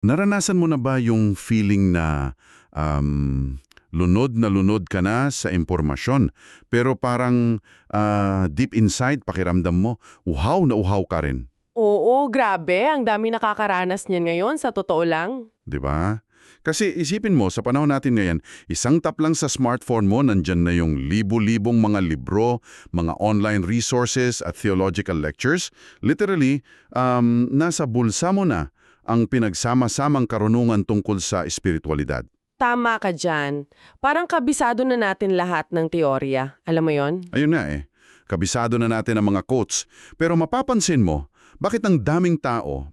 Naranasan mo na ba yung feeling na lunod na lunod ka na sa impormasyon, pero parang deep inside pakiramdam mo, uhaw na uhaw ka rin, Oo, grabe. Ang dami nakakaranas niyan ngayon, sa totoo lang. 'di ba? Kasi isipin mo, sa panahon natin ngayon, isang tap lang sa smartphone mo, nandyan na yung libo-libong mga libro, mga online resources at theological lectures. Literally, nasa bulsa mo na ang pinagsama-samang karunungan tungkol sa espiritualidad. Tama ka dyan. Parang kabisado na natin lahat ng teorya. Alam mo yon? Ayun nga eh, kabisado na natin ang mga quotes. Pero mapapansin mo, bakit ang daming tao,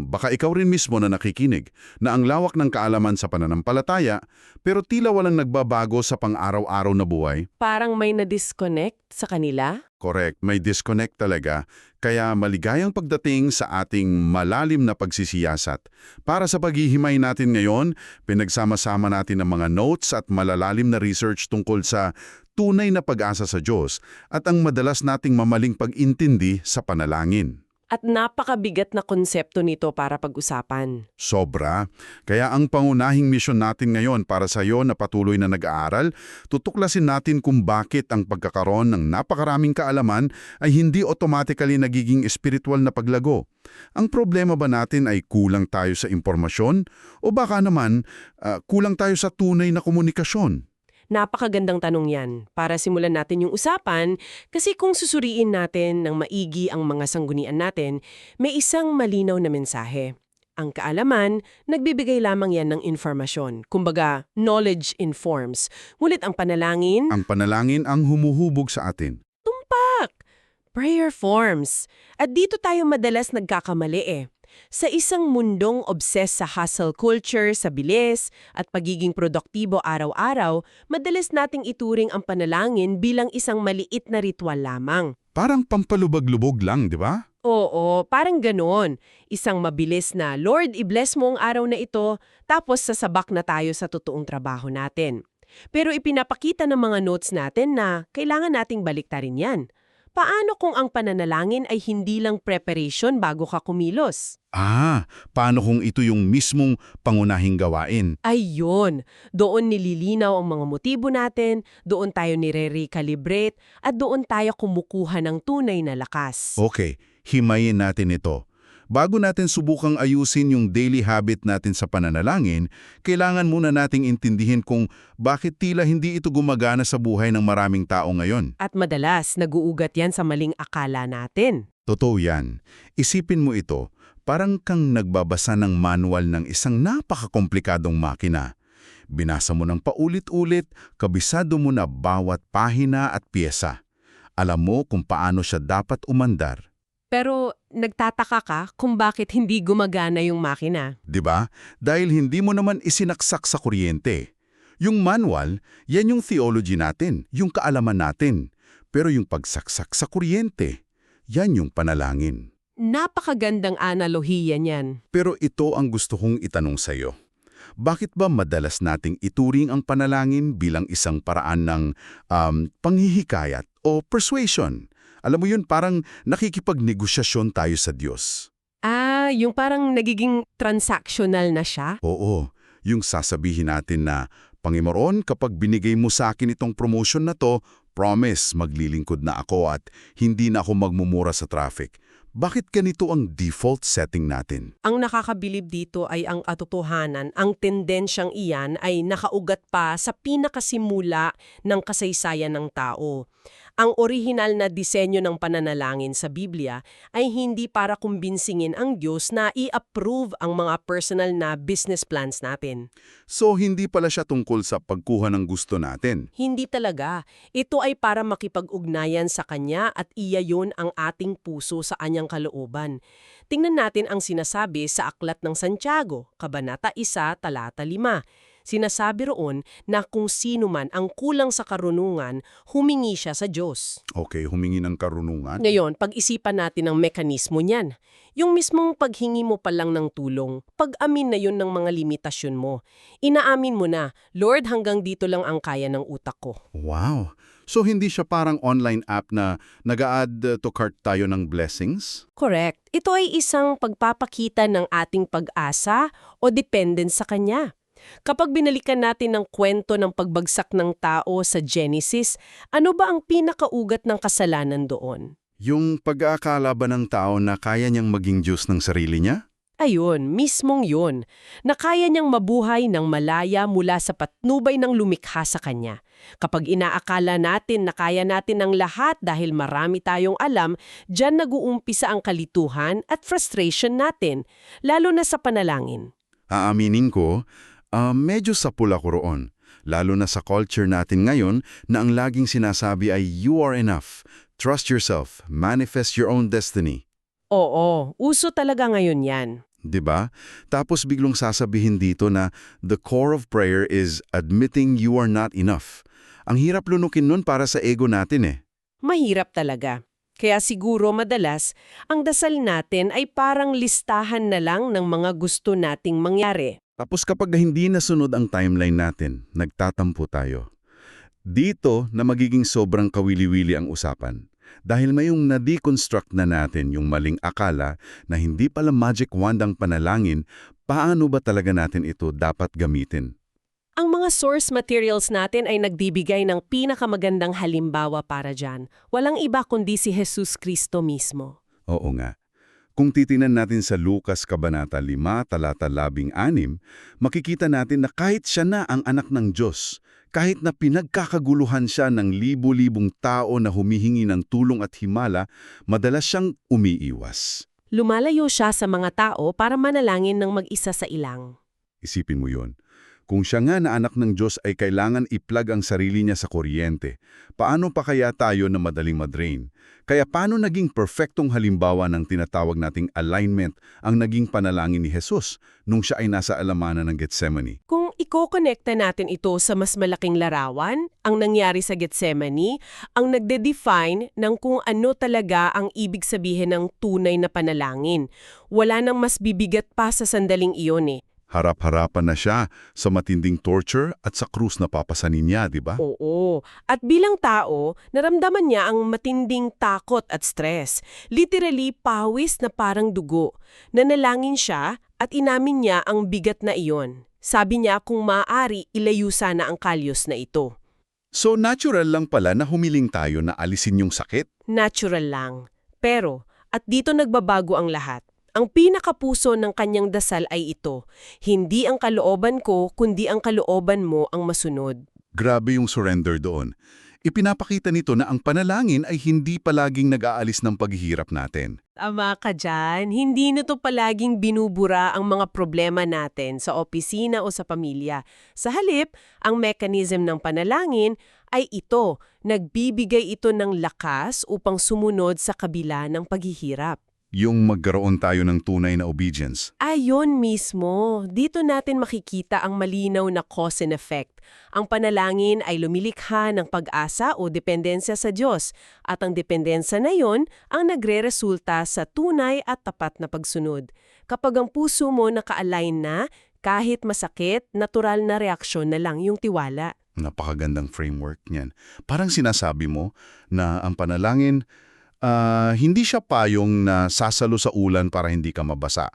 baka ikaw rin mismo na nakikinig, na ang lawak ng kaalaman sa pananampalataya, pero tila walang nagbabago sa pang-araw-araw na buhay? Parang may na-disconnect sa kanila. Correct, may disconnect talaga. Kaya maligayang pagdating sa ating malalim na pagsisiyasat. Para sa paghihimay natin ngayon, pinagsama-sama natin ang mga notes at malalalim na research tungkol sa tunay na pag-asa sa Diyos at ang madalas nating mamaling pag-intindi sa panalangin. At napakabigat na konsepto nito para pag-usapan. Sobra. Kaya ang pangunahing misyon natin ngayon para sa iyo na patuloy na nag-aaral, tutuklasin natin kung bakit ang pagkakaroon ng napakaraming kaalaman ay hindi automatically nagiging espiritual na paglago. Ang problema ba natin ay kulang tayo sa impormasyon o baka naman kulang tayo sa tunay na komunikasyon? Napakagandang tanong yan para simulan natin yung usapan kasi kung susuriin natin ng maigi ang mga sanggunian natin, may isang malinaw na mensahe. Ang kaalaman, nagbibigay lamang yan ng informasyon. Kumbaga, knowledge informs. Ngunit ang panalangin, Ang panalangin ang humuhubog sa atin. tumpak! Prayer forms. At dito tayo madalas nagkakamali eh. Sa isang mundong obsessed sa hustle culture, sa bilis, at pagiging produktibo araw-araw, madalas nating ituring ang panalangin bilang isang maliit na ritual lamang. Parang pampalubag-lubog lang, di ba? Oo, parang ganon. Isang mabilis na, Lord, i-bless mo ang araw na ito, tapos sasabak na tayo sa totoong trabaho natin. Pero ipinapakita ng mga notes natin na kailangan nating baliktarin yan. Paano kung ang pananalangin ay hindi lang preparation bago ka kumilos? Paano kung ito yung mismong pangunahing gawain? Ayun, doon nililinaw ang mga motibo natin, doon tayo nire-recalibrate, at doon tayo kumukuha ng tunay na lakas. Okay, himayin natin ito. Bago natin subukang ayusin yung daily habit natin sa pananalangin, kailangan muna nating intindihin kung bakit tila hindi ito gumagana sa buhay ng maraming tao ngayon. At madalas, naguugat yan sa maling akala natin. Totoo yan. Isipin mo ito, parang kang nagbabasa ng manual ng isang napakakomplikadong makina. Binasa mo ng paulit-ulit, kabisado mo na bawat pahina at piyesa. Alam mo kung paano siya dapat umandar. Pero nagtataka ka kung bakit hindi gumagana yung makina. 'Di ba? Dahil hindi mo naman isinaksak sa kuryente. Yung manual, yan yung theology natin, yung kaalaman natin. Pero yung pagsaksak sa kuryente, yan yung panalangin. Napakagandang analohiya niyan. Pero ito ang gusto kong itanong sa'yo. Bakit ba madalas nating ituring ang panalangin bilang isang paraan ng panghihikayat o persuasion? Alam mo yun, parang nakikipagnegosasyon tayo sa Diyos. Yung parang nagiging transactional na siya? Oo, yung sasabihin natin na, Panginoon, kapag binigay mo sa akin itong promotion na to, promise, maglilingkod na ako at hindi na ako magmumura sa traffic. Bakit ganito ang default setting natin? Ang nakakabilib dito ay ang katotohanan, ang tendensyang iyan ay nakaugat pa sa pinakasimula ng kasaysayan ng tao. Ang orihinal na disenyo ng pananalangin sa Biblia ay hindi para kumbinsingin ang Diyos na i-approve ang mga personal na business plans natin. So, hindi pala siya tungkol sa pagkuha ng gusto natin. Hindi talaga. Ito ay para makipag-ugnayan sa Kanya at iyayon ang ating puso sa Kanyang kalooban. Tingnan natin ang sinasabi sa Aklat ng Santiago, Kabanata 1, Talata 5. Sinasabi roon na kung sino man ang kulang sa karunungan, humingi siya sa Diyos. Okay, humingi ng karunungan. Ngayon, pag-isipan natin ang mekanismo niyan. Yung mismong paghingi mo pa lang ng tulong, pag-amin na yun ng mga limitasyon mo. Inaamin mo na, Lord, hanggang dito lang ang kaya ng utak ko. Wow! So hindi siya parang online app na nag-a-add to cart tayo ng blessings? Correct. Ito ay isang pagpapakita ng ating pag-asa o dependence sa Kanya. Kapag binalikan natin ang kwento ng pagbagsak ng tao sa Genesis, ano ba ang pinakaugat ng kasalanan doon? Yung pag-aakala ba ng tao na kaya niyang maging Diyos ng sarili niya? Ayun, mismong yun, na kaya niyang mabuhay ng malaya mula sa patnubay ng lumikha sa Kanya. Kapag inaakala natin na kaya natin ang lahat dahil marami tayong alam, diyan nag-uumpisa ang kalituhan at frustration natin, lalo na sa panalangin. Aaminin ko, medyo sapul ako roon. Lalo na sa culture natin ngayon na ang laging sinasabi ay you are enough, trust yourself, manifest your own destiny. Oo, uso talaga ngayon yan. 'Di ba? Tapos biglang sasabihin dito na the core of prayer is admitting you are not enough. Ang hirap lunukin nun para sa ego natin eh. Mahirap talaga. Kaya siguro madalas, ang dasal natin ay parang listahan na lang ng mga gusto nating mangyari. Tapos kapag hindi nasunod ang timeline natin, nagtatampo tayo. Dito na magiging sobrang kawili-wili ang usapan. Dahil mayong na-deconstruct na natin yung maling akala na hindi pala magic wand ang panalangin, paano ba talaga natin ito dapat gamitin? Ang mga source materials natin ay nagbibigay ng pinakamagandang halimbawa para dyan. Walang iba kundi si Jesus Kristo mismo. Oo nga. Kung titingnan natin sa Lucas Kabanata 5, talata 16, makikita natin na kahit siya na ang anak ng Diyos, kahit na pinagkakaguluhan siya ng libo-libong tao na humihingi ng tulong at himala, madalas siyang umiiwas. Lumalayo siya sa mga tao para manalangin ng mag-isa sa ilang. Isipin mo yun. Kung siya nga na anak ng Diyos ay kailangan i-plug ang sarili niya sa kuryente, paano pa kaya tayo na madaling madrain? Kaya paano naging perfectong halimbawa ng tinatawag nating alignment ang naging panalangin ni Jesus nung siya ay nasa alamanan ng Gethsemane? Kung iko-connecta natin ito sa mas malaking larawan, ang nangyari sa Gethsemane, ang nagde-define ng kung ano talaga ang ibig sabihin ng tunay na panalangin. Wala nang mas bibigat pa sa sandaling iyon eh. Harap-harapan na siya sa matinding torture at sa krus na papasanin niya, di ba? Oo. At bilang tao, naramdaman niya ang matinding takot at stress. Literally, pawis na parang dugo. Nanalangin siya at inamin niya ang bigat na iyon. Sabi niya kung maaari, ilayo sana ang kalyos na ito. So natural lang pala na humiling tayo na alisin yung sakit? Natural lang. Pero, at dito nagbabago ang lahat. Ang pinakapuso ng kanyang dasal ay ito, hindi ang kalooban ko, kundi ang kalooban mo ang masunod. Grabe yung surrender doon. Ipinapakita nito na ang panalangin ay hindi palaging nag-aalis ng paghihirap natin. Tama ka dyan, hindi nito palaging binubura ang mga problema natin sa opisina o sa pamilya. Sa halip, ang mechanism ng panalangin ay ito, nagbibigay ito ng lakas upang sumunod sa kabila ng paghihirap. Yung magkaroon tayo ng tunay na obedience. Ayon mismo, dito natin makikita ang malinaw na cause and effect. Ang panalangin ay lumilikha ng pag-asa o dependensya sa Diyos, at ang dependensya na yon ang nagre-resulta sa tunay at tapat na pagsunod. Kapag ang puso mo naka-align na, kahit masakit, natural na reaksyon na lang yung tiwala. Napakagandang framework niyan. Parang sinasabi mo na ang panalangin, hindi siya payong na sasalo sa ulan para hindi ka mabasa.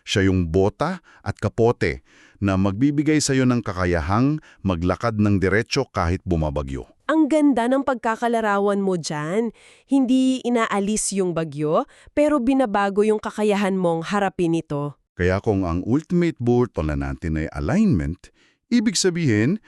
Siya yung bota at kapote na magbibigay sa iyo ng kakayahang maglakad ng diretso kahit bumabagyo. Ang ganda ng pagkakalarawan mo dyan. Hindi inaalis yung bagyo, pero binabago yung kakayahan mong harapin ito. Kaya kung ang ultimate goal na natin ay alignment, ibig sabihin,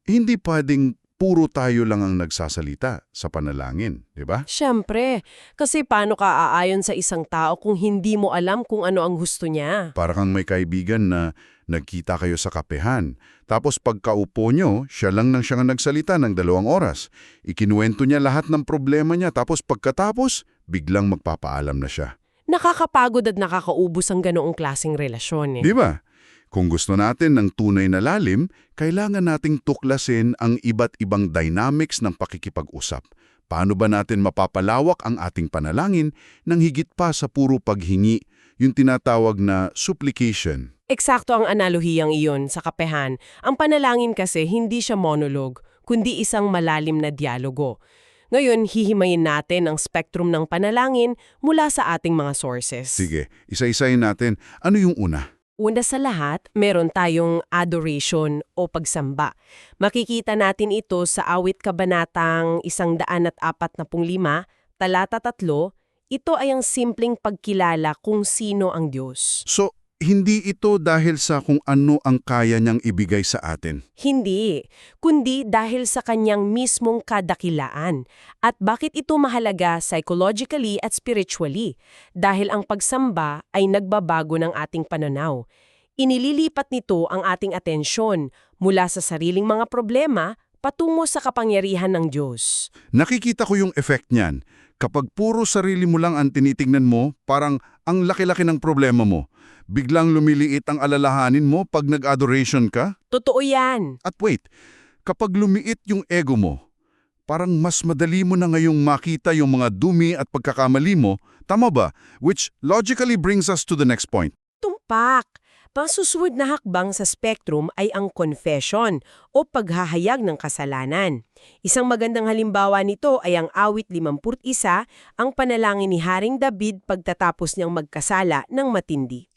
hindi pwedeng puro tayo lang ang nagsasalita sa panalangin, di ba? Siyempre, kasi paano ka aayon sa isang tao kung hindi mo alam kung ano ang gusto niya? Para kang may kaibigan na nagkita kayo sa kapehan. Tapos pagkaupo nyo, siya lang nang siyang nagsalita ng 2 oras. Ikinuwento niya lahat ng problema niya, tapos pagkatapos, biglang magpapaalam na siya. Nakakapagod at nakakaubos ang ganoong klaseng relasyon eh. Di ba? Kung gusto natin ng tunay na lalim, kailangan nating tuklasin ang iba't ibang dynamics ng pakikipag-usap. Paano ba natin mapapalawak ang ating panalangin nang higit pa sa puro paghingi, yung tinatawag na supplication? Eksakto ang analogiyang iyon sa kapehan. Ang panalangin kasi hindi siya monologue, kundi isang malalim na dialogo. Ngayon, hihimayin natin ang spectrum ng panalangin mula sa ating mga sources. Sige, isa-isayin natin. Ano yung una? Una sa lahat, meron tayong adoration o pagsamba. Makikita natin ito sa awit kabanatang 145, talata 3. Ito ay ang simpleng pagkilala kung sino ang Diyos. So, hindi ito dahil sa kung ano ang kaya niyang ibigay sa atin. Hindi, kundi dahil sa kanyang mismong kadakilaan. At bakit ito mahalaga psychologically at spiritually? Dahil ang pagsamba ay nagbabago ng ating pananaw. Inililipat nito ang ating atensyon mula sa sariling mga problema patungo sa kapangyarihan ng Diyos. Nakikita ko yung effect niyan. Kapag puro sarili mo lang ang tinitingnan mo, parang ang laki-laki ng problema mo. Biglang lumiliit ang alalahanin mo pag nag-adoration ka. Totoo yan. At wait, kapag lumiit yung ego mo, parang mas madali mo na ngayong makita yung mga dumi at pagkakamali mo, tama ba? Which logically brings us to the next point. Tumpak! Pangsusunod na hakbang sa spectrum ay ang confession o paghahayag ng kasalanan. Isang magandang halimbawa nito ay ang awit 51, ang panalangin ni Haring David pagtatapos niyang magkasala ng matindi.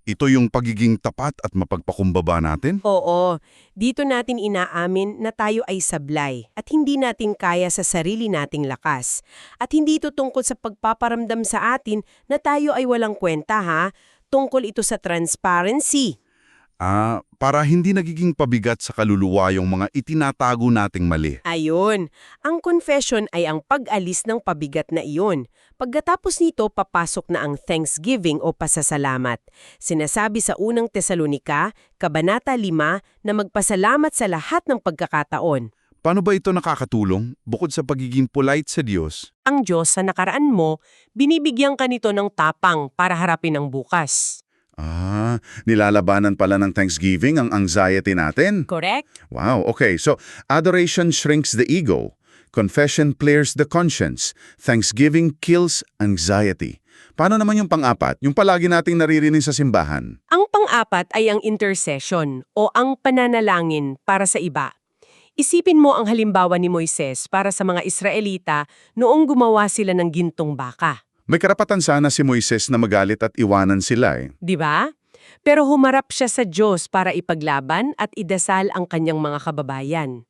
Ito yung pagiging tapat at mapagpakumbaba natin? Oo, dito natin inaamin na tayo ay sablay at hindi natin kaya sa sarili nating lakas. At hindi ito tungkol sa pagpaparamdam sa atin na tayo ay walang kwenta ha. Tungkol ito sa transparency. Para hindi nagiging pabigat sa kaluluwa yung mga itinatago nating mali. Ayun, ang confession ay ang pag-alis ng pabigat na iyon. Pagkatapos nito, papasok na ang thanksgiving o pasasalamat. Sinasabi sa unang Tesalonika, Kabanata 5, na magpasalamat sa lahat ng pagkakataon. Paano ba ito nakakatulong bukod sa pagiging polite sa Diyos? Ang Diyos sa nakaraan mo, binibigyan ka nito ng tapang para harapin ang bukas. Nilalabanan pala ng Thanksgiving ang anxiety natin? Correct? Wow, okay. So, adoration shrinks the ego. Confession clears the conscience. Thanksgiving kills anxiety. Paano naman yung pang-apat? Yung palagi nating naririnig sa simbahan? Ang pang-apat ay ang intercession o ang pananalangin para sa iba. Isipin mo ang halimbawa ni Moises para sa mga Israelita noong gumawa sila ng gintong baka. May karapatan sana si Moises na magalit at iwanan sila eh. Di ba? Pero humarap siya sa Diyos para ipaglaban at idasal ang kanyang mga kababayan.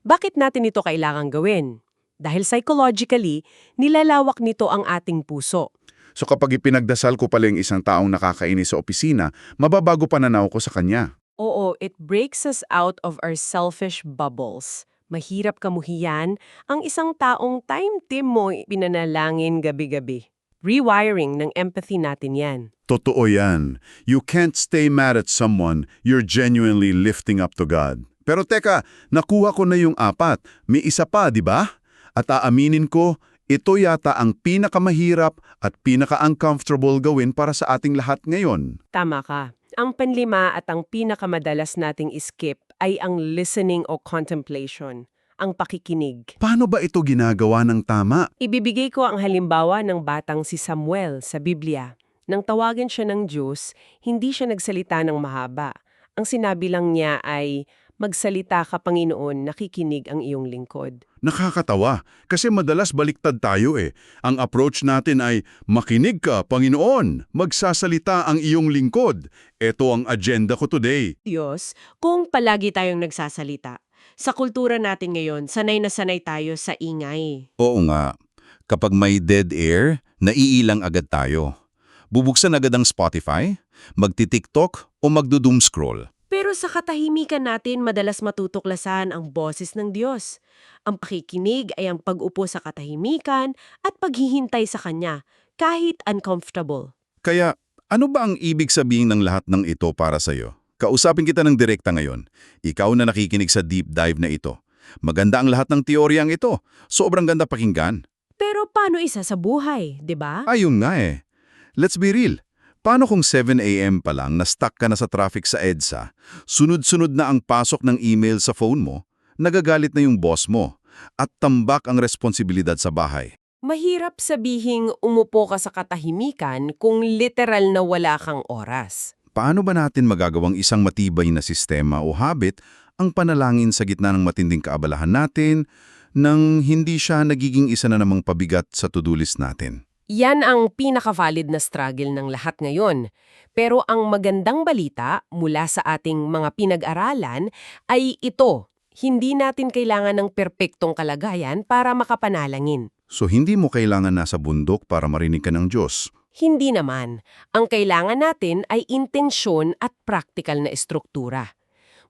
Bakit natin ito kailangang gawin? Dahil psychologically, nilalawak nito ang ating puso. So kapag ipinagdasal ko pala yung isang taong nakakainis sa opisina, mababago pananaw ko sa kanya. Oo, it breaks us out of our selfish bubbles. Mahirap kamuhiyan ang isang taong time team mo pinanalangin gabi-gabi. Rewiring ng empathy natin yan. Totoo yan. You can't stay mad at someone you're genuinely lifting up to God. Pero teka, nakuha ko na yung 4. May isa pa, di ba? At aaminin ko, ito yata ang pinakamahirap at pinaka-uncomfortable gawin para sa ating lahat ngayon. Tama ka. Ang panlima at ang pinakamadalas nating skip ay ang listening o contemplation, ang pakikinig. Paano ba ito ginagawa ng tama? Ibibigay ko ang halimbawa ng batang si Samuel sa Biblia. Nang tawagan siya ng Diyos, hindi siya nagsalita ng mahaba. Ang sinabi lang niya ay, "Magsalita ka, Panginoon, nakikinig ang iyong lingkod." Nakakatawa, kasi madalas baliktad tayo eh. Ang approach natin ay, "Makinig ka, Panginoon, magsasalita ang iyong lingkod. Ito ang agenda ko today." Diyos, kung palagi tayong nagsasalita, sa kultura natin ngayon, sanay na sanay tayo sa ingay. Oo nga. Kapag may dead air, naiilang agad tayo. Bubuksan agad ang Spotify, magti-TikTok o magdo-doom scroll. Pero sa katahimikan natin, madalas matutuklasan ang boses ng Diyos. Ang pakikinig ay ang pag-upo sa katahimikan at paghihintay sa Kanya, kahit uncomfortable. Kaya, ano ba ang ibig sabihin ng lahat ng ito para sa'yo? Kausapin kita ng direkta ngayon. Ikaw na nakikinig sa deep dive na ito. Maganda ang lahat ng teoryang ito. Sobrang ganda pakinggan. Pero paano isa sa buhay, di ba? Ayun nga eh. Let's be real. Paano kung 7 a.m. pa lang na-stuck ka na sa traffic sa EDSA, sunod-sunod na ang pasok ng email sa phone mo, nagagalit na yung boss mo, at tambak ang responsibilidad sa bahay? Mahirap sabihing umupo ka sa katahimikan kung literal na wala kang oras. Paano ba natin magagawang isang matibay na sistema o habit Ang panalangin sa gitna ng matinding kaabalahan natin, nang hindi siya nagiging isa na namang pabigat sa to-do list natin. Yan ang pinaka-valid na struggle ng lahat ngayon. Pero ang magandang balita mula sa ating mga pinag-aralan ay ito. Hindi natin kailangan ng perpektong kalagayan para makapanalangin. So hindi mo kailangan nasa bundok para marinig ka ng Diyos. Hindi naman. Ang kailangan natin ay intensyon at praktikal na estruktura.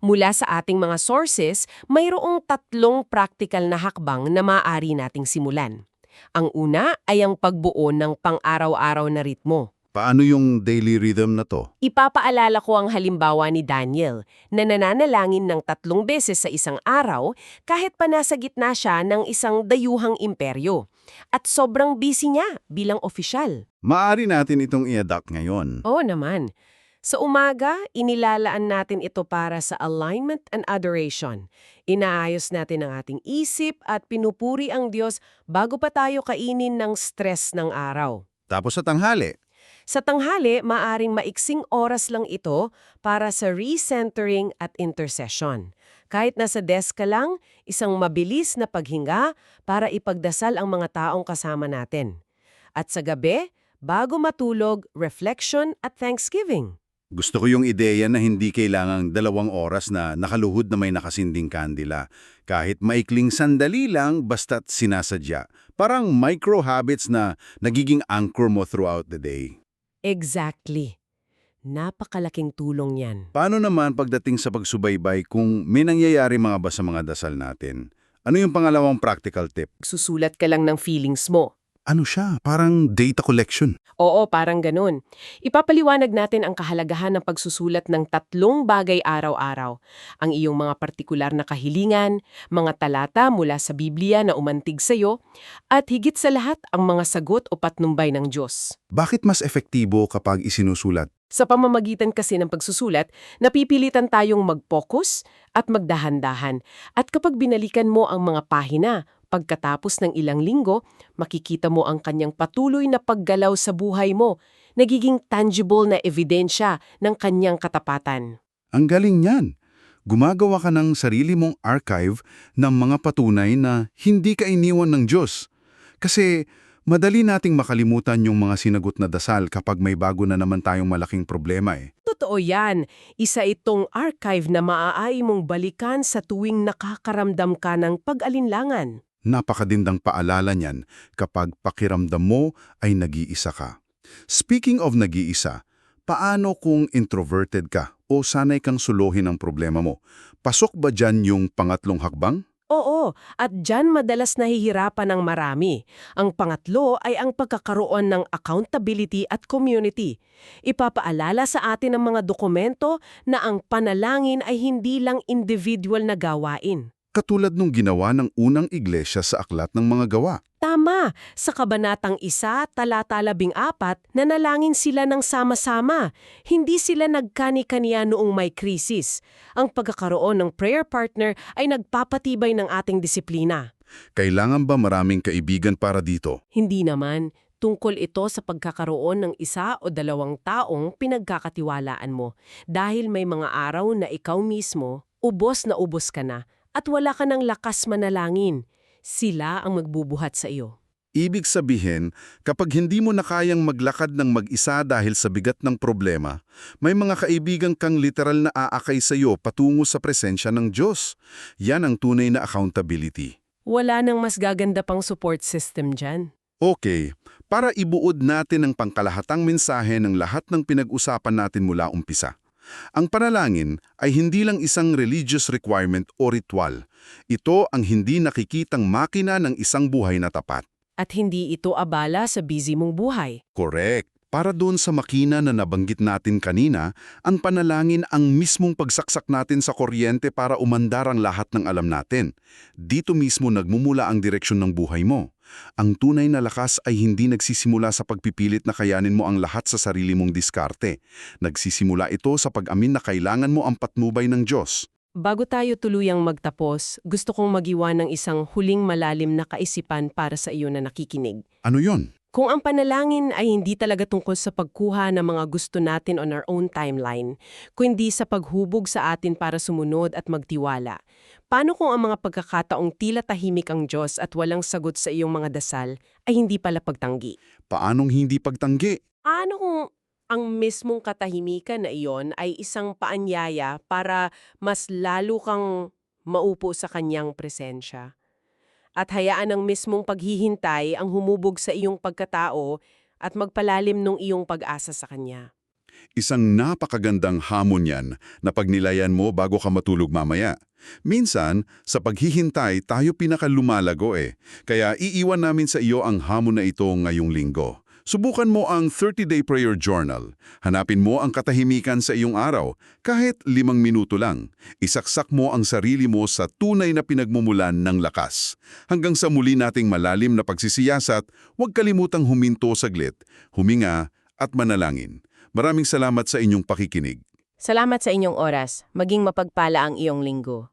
Mula sa ating mga sources, mayroong 3 praktikal na hakbang na maaari nating simulan. Ang una ay ang pagbuo ng pang-araw-araw na ritmo. Paano yung daily rhythm na to? Ipapaalala ko ang halimbawa ni Daniel na nananalangin ng 3 beses sa isang araw kahit pa nasa gitna siya ng isang dayuhang imperyo. At sobrang busy niya bilang opisyal. Maaari natin itong i-adapt ngayon. Oo naman. Sa umaga, inilalaan natin ito para sa alignment and adoration. Inaayos natin ang ating isip at pinupuri ang Diyos bago pa tayo kainin ng stress ng araw. Tapos sa tanghali, Sa tanghali, maaring maiksing oras lang ito para sa recentering at intercession. Kahit nasa desk ka lang, isang mabilis na paghinga para ipagdasal ang mga taong kasama natin. At sa gabi, bago matulog, reflection at thanksgiving. gusto ko yung ideya na hindi kailangang 2 oras na nakaluhod na may nakasinding kandila. Kahit maikling sandali lang basta't sinasadya. Parang micro habits na nagiging anchor mo throughout the day. Exactly. Napakalaking tulong yan. Paano naman pagdating sa pagsubaybay kung may nangyayari mga ba sa mga dasal natin? Ano yung pangalawang practical tip? Susulat ka lang ng feelings mo. Ano siya? Parang data collection. Oo, parang ganun. Ipapaliwanag natin ang kahalagahan ng pagsusulat ng 3 bagay araw-araw. Ang iyong mga partikular na kahilingan, mga talata mula sa Biblia na umantig sa'yo, at higit sa lahat ang mga sagot o patnumbay ng Diyos. Bakit mas epektibo kapag isinusulat? Sa pamamagitan kasi ng pagsusulat, napipilitan tayong mag-focus at magdahan-dahan. At kapag binalikan mo ang mga pahina, pagkatapos ng ilang linggo, makikita mo ang kanyang patuloy na paggalaw sa buhay mo, nagiging tangible na ebidensya ng kanyang katapatan. Ang galing niyan. Gumagawa ka ng sarili mong archive ng mga patunay na hindi ka iniwan ng Diyos. Kasi madali nating makalimutan yung mga sinagot na dasal kapag may bago na naman tayong malaking problema eh. Totoo yan. Isa itong archive na maaari mong balikan sa tuwing nakakaramdam ka ng pag-alinlangan. Napakadindang paalala niyan kapag pakiramdam mo ay nag-iisa ka. Speaking of nag-iisa, paano kung introverted ka o sanay kang suluhin ang problema mo? Pasok ba dyan yung pangatlong hakbang? Oo, at dyan madalas nahihirapan ng marami. Ang pangatlo ay ang pagkakaroon ng accountability at community. Ipapaalala sa atin ang mga dokumento na ang panalangin ay hindi lang individual na gawain. Katulad nung ginawa ng unang iglesia sa Aklat ng Mga Gawa. Tama, sa Kabanatang 1, talata 14, nanalangin sila ng sama-sama. Hindi sila nagkani-kaniya noong may krisis. Ang pagkakaroon ng prayer partner ay nagpapatibay ng ating disiplina. Kailangan ba maraming kaibigan para dito? Hindi naman. Tungkol ito sa pagkakaroon ng 1 o 2 taong pinagkakatiwalaan mo. Dahil may mga araw na ikaw mismo, ubos na ubos ka na, at wala ka ng lakas manalangin. Sila ang magbubuhat sa iyo. Ibig sabihin, kapag hindi mo na kayang maglakad ng mag-isa dahil sa bigat ng problema, may mga kaibigan kang literal na aakay sa iyo patungo sa presensya ng Diyos. Yan ang tunay na accountability. Wala nang mas gaganda pang support system dyan. Okay, para ibuod natin ang pangkalahatang mensahe ng lahat ng pinag-usapan natin mula umpisa. Ang panalangin ay hindi lang isang religious requirement o ritual. Ito ang hindi nakikitang makina ng isang buhay na tapat. At hindi ito abala sa busy mong buhay. Correct. Para doon sa makina na nabanggit natin kanina, ang panalangin ang mismong pagsaksak natin sa kuryente para umandar ang lahat ng alam natin. Dito mismo nagmumula ang direksyon ng buhay mo. Ang tunay na lakas ay hindi nagsisimula sa pagpipilit na kayanin mo ang lahat sa sarili mong diskarte. Nagsisimula ito sa pag-amin na kailangan mo ang patnubay ng Diyos. Bago tayo tuluyang magtapos, gusto kong magiwa ng isang huling malalim na kaisipan para sa iyo na nakikinig. Ano yon? Kung ang panalangin ay hindi talaga tungkol sa pagkuha ng mga gusto natin on our own timeline, kundi sa paghubog sa atin para sumunod at magtiwala, paano kung ang mga pagkakataong tila tahimik ang Diyos at walang sagot sa iyong mga dasal ay hindi pala pagtanggi? Paanong hindi pagtanggi? Paano kung ang mismong katahimikan na iyon ay isang paanyaya para mas lalo kang maupo sa kanyang presensya? At hayaan ang mismong paghihintay ang humubog sa iyong pagkatao at magpalalim ng iyong pag-asa sa kanya. Isang napakagandang hamon yan na pagnilayan mo bago ka matulog mamaya. Minsan, sa paghihintay tayo pinakalumalago eh. Kaya iiwan namin sa iyo ang hamon na ito ngayong linggo. Subukan mo ang 30-day prayer journal. Hanapin mo ang katahimikan sa iyong araw, kahit 5 minuto lang. Isaksak mo ang sarili mo sa tunay na pinagmumulan ng lakas. Hanggang sa muli nating malalim na pagsisiyasat, huwag kalimutang huminto saglit, huminga at manalangin. Maraming salamat sa inyong pakikinig. Salamat sa inyong oras. Maging mapagpala ang iyong linggo.